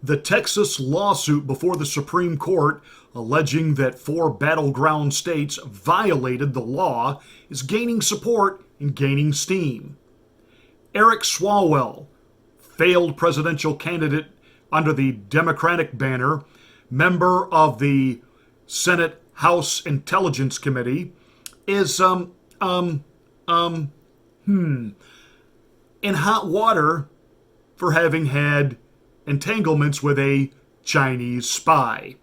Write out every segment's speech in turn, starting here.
The Texas lawsuit before the Supreme Court alleging that 4 battleground states violated the law is gaining support and gaining steam. Eric Swalwell, failed presidential candidate under the Democratic banner, member of the Senate House Intelligence Committee, is in hot water for having had entanglements with a Chinese spy.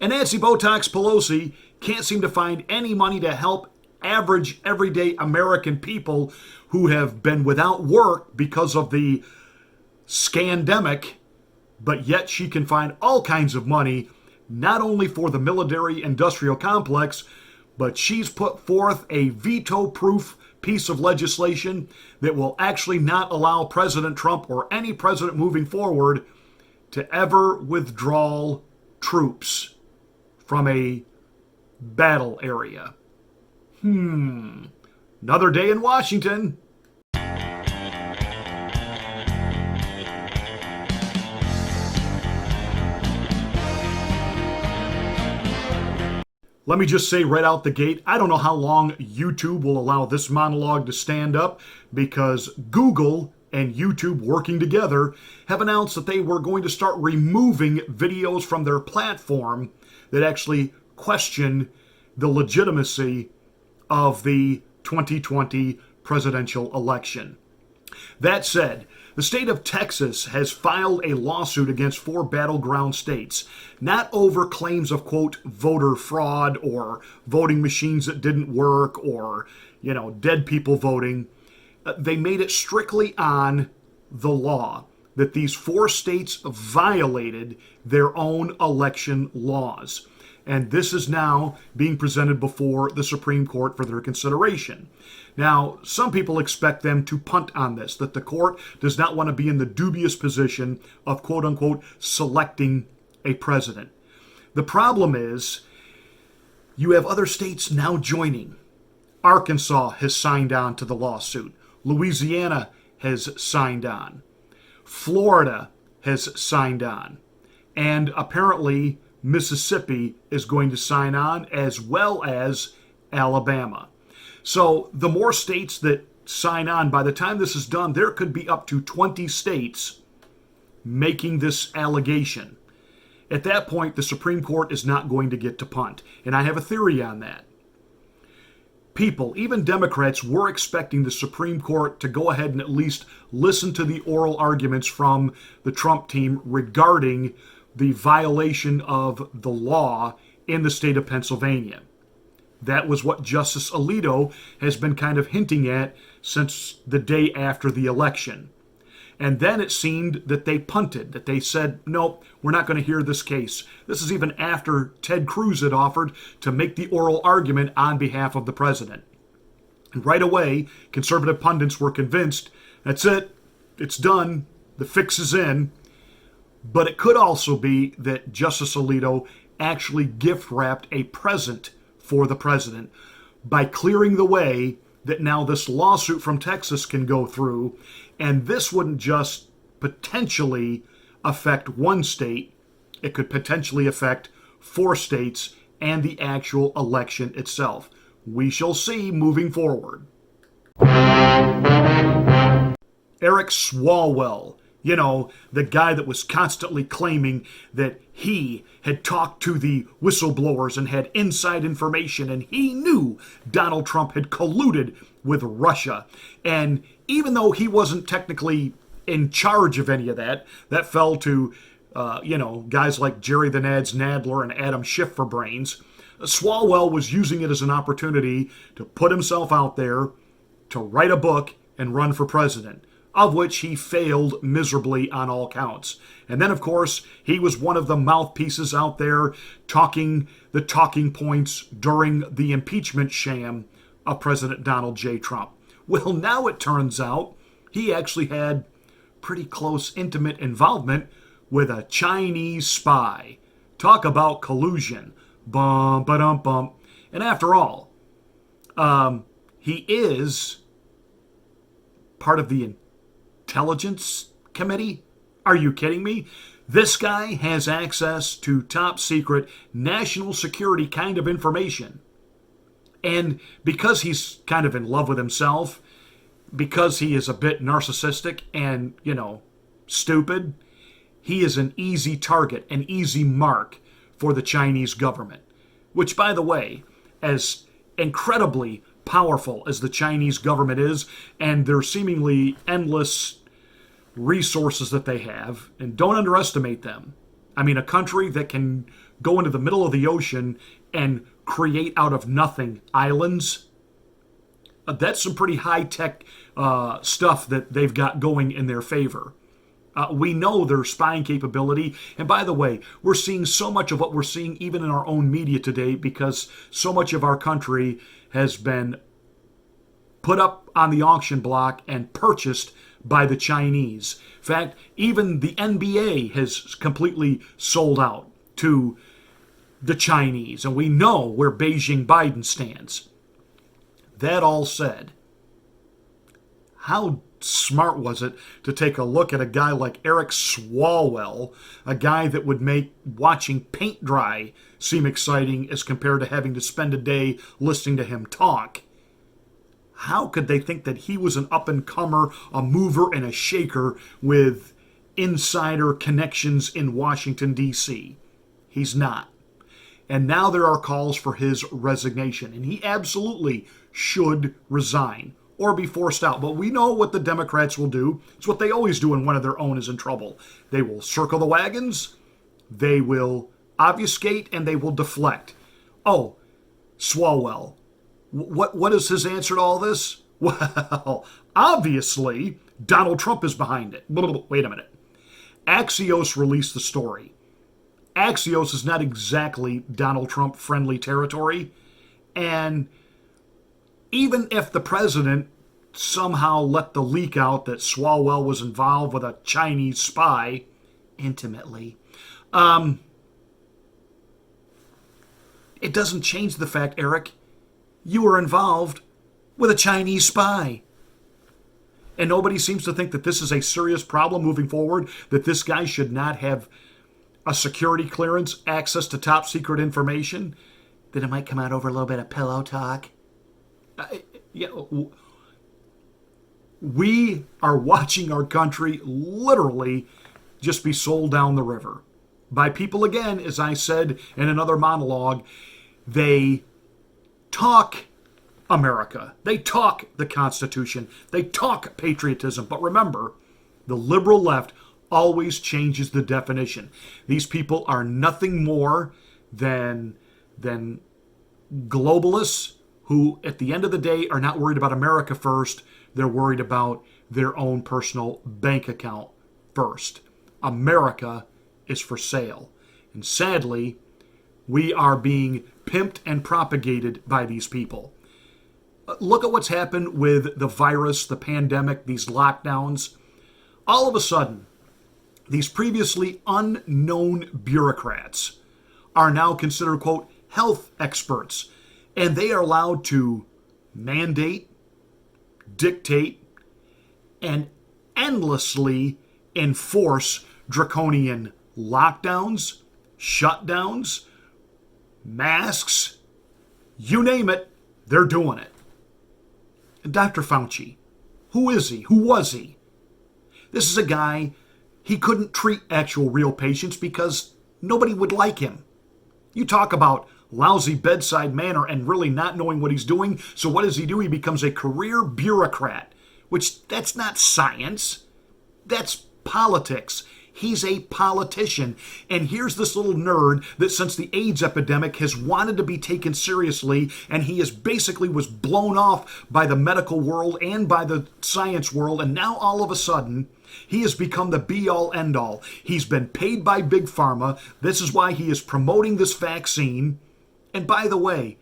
And Nancy Botox Pelosi can't seem to find any money to help average, everyday American people who have been without work because of the scandemic, but yet she can find all kinds of money, not only for the military-industrial complex, but she's put forth a veto-proof piece of legislation that will actually not allow President Trump or any president moving forward to ever withdraw troops from a battle area. Another day in Washington. Let me just say right out the gate, I don't know how long YouTube will allow this monologue to stand up, because Google and YouTube working together have announced that they were going to start removing videos from their platform that actually question the legitimacy of the 2020 presidential election. That said, the state of Texas has filed a lawsuit against 4 battleground states, not over claims of, quote, voter fraud or voting machines that didn't work or, dead people voting. They made it strictly on the law that these 4 states violated their own election laws. And this is now being presented before the Supreme Court for their consideration. Now, some people expect them to punt on this, that the court does not want to be in the dubious position of, quote-unquote, selecting a president. The problem is you have other states now joining. Arkansas has signed on to the lawsuit. Louisiana has signed on. Florida has signed on. And apparently Mississippi is going to sign on, as well as Alabama. So the more states that sign on, by the time this is done, there could be up to 20 states making this allegation. At that point, the Supreme Court is not going to get to punt. And I have a theory on that. People, even Democrats, were expecting the Supreme Court to go ahead and at least listen to the oral arguments from the Trump team regarding the violation of the law in the state of Pennsylvania. That was what Justice Alito has been kind of hinting at since the day after the election. And then it seemed that they punted, that they said, nope, we're not going to hear this case. This is even after Ted Cruz had offered to make the oral argument on behalf of the president. And right away, conservative pundits were convinced, that's it, it's done, the fix is in. But it could also be that Justice Alito actually gift-wrapped a present for the president by clearing the way that now this lawsuit from Texas can go through, and this wouldn't just potentially affect one state, it could potentially affect 4 states and the actual election itself. We shall see moving forward. Eric Swalwell, the guy that was constantly claiming that he had talked to the whistleblowers and had inside information, and he knew Donald Trump had colluded with Russia. And even though he wasn't technically in charge of any of that, that fell to, guys like Jerry the Nads Nadler and Adam Schiff for brains. Swalwell was using it as an opportunity to put himself out there, to write a book and run for president, of which he failed miserably on all counts. And then, of course, he was one of the mouthpieces out there talking the talking points during the impeachment sham of President Donald J. Trump. Well, now it turns out he actually had pretty close, intimate involvement with a Chinese spy. Talk about collusion. Bum, ba-dum, bum. And after all, he is part of the Intelligence Committee Are you kidding me? This guy has access to top secret national security kind of information. And because he's kind of in love with himself, because he is a bit narcissistic and, stupid, he is an easy target, an easy mark for the Chinese government. Which, by the way, as incredibly powerful as the Chinese government is, and their seemingly endless resources that they have, and don't underestimate them. I mean, a country that can go into the middle of the ocean and create out of nothing islands, that's some pretty high-tech stuff that they've got going in their favor. We know their spying capability. And by the way, we're seeing so much of what we're seeing even in our own media today because so much of our country has been put up on the auction block and purchased by the Chinese. In fact, even the NBA has completely sold out to the Chinese. And we know where Beijing Biden stands. That all said, how smart was it to take a look at a guy like Eric Swalwell, a guy that would make watching paint dry seem exciting as compared to having to spend a day listening to him talk? How could they think that he was an up-and-comer, a mover and a shaker with insider connections in Washington, D.C.? He's not. And now there are calls for his resignation, and he absolutely should resign or be forced out. But we know what the Democrats will do. It's what they always do when one of their own is in trouble. They will circle the wagons, they will obfuscate, and they will deflect. Oh, Swalwell. What is his answer to all this? Well, obviously, Donald Trump is behind it. Wait a minute. Axios released the story. Axios is not exactly Donald Trump-friendly territory. And even if the president somehow let the leak out that Swalwell was involved with a Chinese spy, intimately, it doesn't change the fact, Eric, you were involved with a Chinese spy. And nobody seems to think that this is a serious problem moving forward, that this guy should not have a security clearance, access to top secret information, that it might come out over a little bit of pillow talk. We are watching our country literally just be sold down the river by people, again, as I said in another monologue. They talk America. They talk the Constitution. They talk patriotism. But remember, the liberal left always changes the definition. These people are nothing more than globalists who, at the end of the day, are not worried about America first. They're worried about their own personal bank account first. America is for sale. And sadly, we are being pimped and propagated by these people. Look at what's happened with the virus, the pandemic, these lockdowns. All of a sudden, these previously unknown bureaucrats are now considered, quote, health experts. And they are allowed to mandate, dictate, and endlessly enforce draconian lockdowns, shutdowns, masks, you name it, they're doing it. And Dr. Fauci, who is he? Who was he? This is a guy, he couldn't treat actual real patients because nobody would like him. You talk about lousy bedside manner and really not knowing what he's doing. So what does he do? He becomes a career bureaucrat, which that's not science. That's politics. He's a politician. And here's this little nerd that since the AIDS epidemic has wanted to be taken seriously, and he is basically was blown off by the medical world and by the science world, and now all of a sudden, he has become the be-all, end-all. He's been paid by Big Pharma. This is why he is promoting this vaccine. And by the way,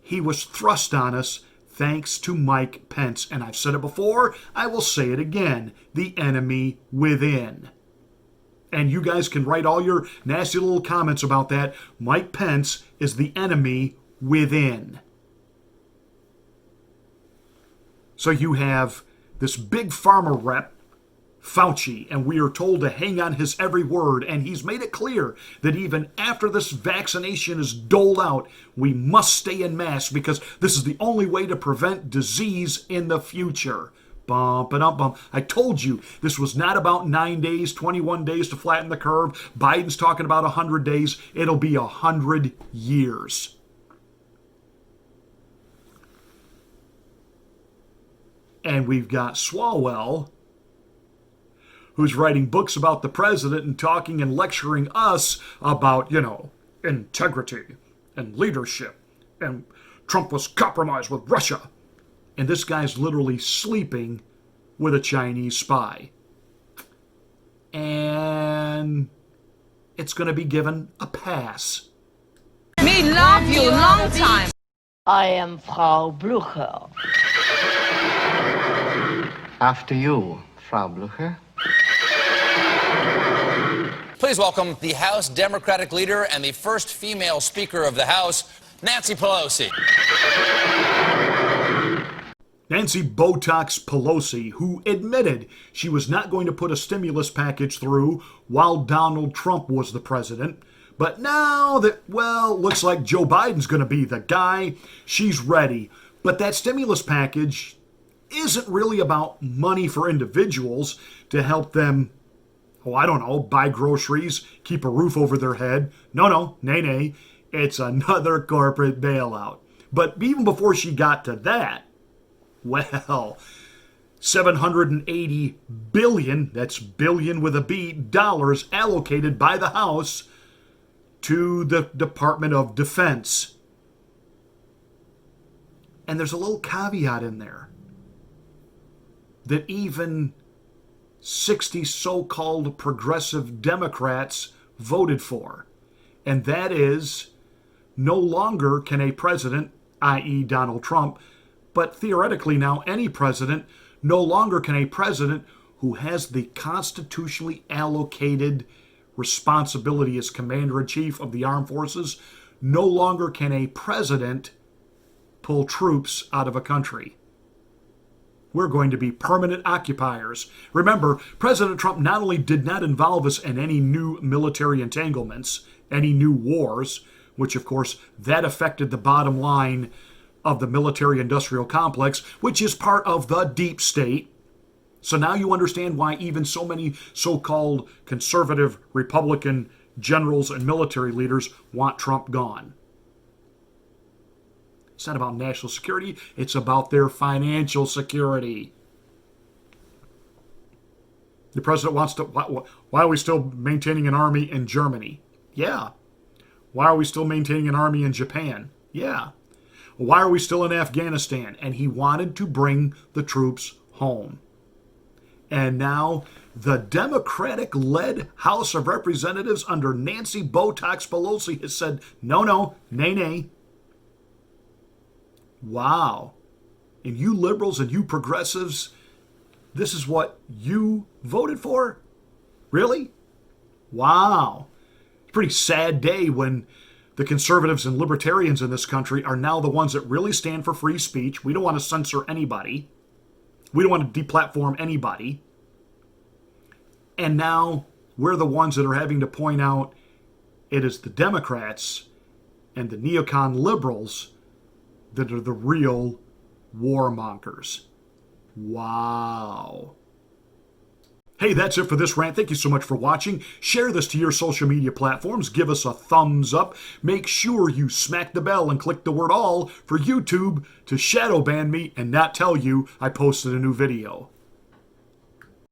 he was thrust on us thanks to Mike Pence. And I've said it before, I will say it again, the enemy within. And you guys can write all your nasty little comments about that. Mike Pence is the enemy within. So you have this big pharma rep Fauci, and we are told to hang on his every word, and he's made it clear that even after this vaccination is doled out, we must stay in masks because this is the only way to prevent disease in the future. Bump and up bump. I told you this was not about 9 days, 21 days to flatten the curve. Biden's talking about 100 days. It'll be 100 years. And we've got Swalwell, who's writing books about the president and talking and lecturing us about, integrity and leadership. And Trump was compromised with Russia. And this guy's literally sleeping with a Chinese spy. And it's going to be given a pass. Me love you long time. I am Frau Blucher. After you, Frau Blucher. Please welcome the House Democratic leader and the first female Speaker of the House, Nancy Pelosi. Nancy Botox Pelosi, who admitted she was not going to put a stimulus package through while Donald Trump was the president. But now that, looks like Joe Biden's going to be the guy, she's ready. But that stimulus package isn't really about money for individuals to help them, buy groceries, keep a roof over their head. No, nay. It's another corporate bailout. But even before she got to that, $780 billion, that's billion with a B, dollars allocated by the House to the Department of Defense. And there's a little caveat in there that even 60 so-called progressive Democrats voted for. And that is, no longer can a president, i.e. Donald Trump, but theoretically now any president, no longer can a president who has the constitutionally allocated responsibility as commander-in-chief of the armed forces, no longer can a president pull troops out of a country. We're going to be permanent occupiers. Remember, President Trump not only did not involve us in any new military entanglements, any new wars, which of course that affected the bottom line of the military-industrial complex, which is part of the deep state. So now you understand why even so many so-called conservative Republican generals and military leaders want Trump gone. It's not about national security, it's about their financial security. The president wants to... Why are we still maintaining an army in Germany? Yeah. Why are we still maintaining an army in Japan? Yeah. Why are we still in Afghanistan? And he wanted to bring the troops home. And now the Democratic-led House of Representatives under Nancy Botox Pelosi has said, no, nay. Wow. And you liberals and you progressives, this is what you voted for? Really? Wow. It's a pretty sad day when the conservatives and libertarians in this country are now the ones that really stand for free speech. We don't want to censor anybody. We don't want to deplatform anybody. And now we're the ones that are having to point out it is the Democrats and the neocon liberals that are the real warmongers. Wow. Hey, that's it for this rant. Thank you so much for watching. Share this to your social media platforms. Give us a thumbs up. Make sure you smack the bell and click the word all for YouTube to shadow ban me and not tell you I posted a new video.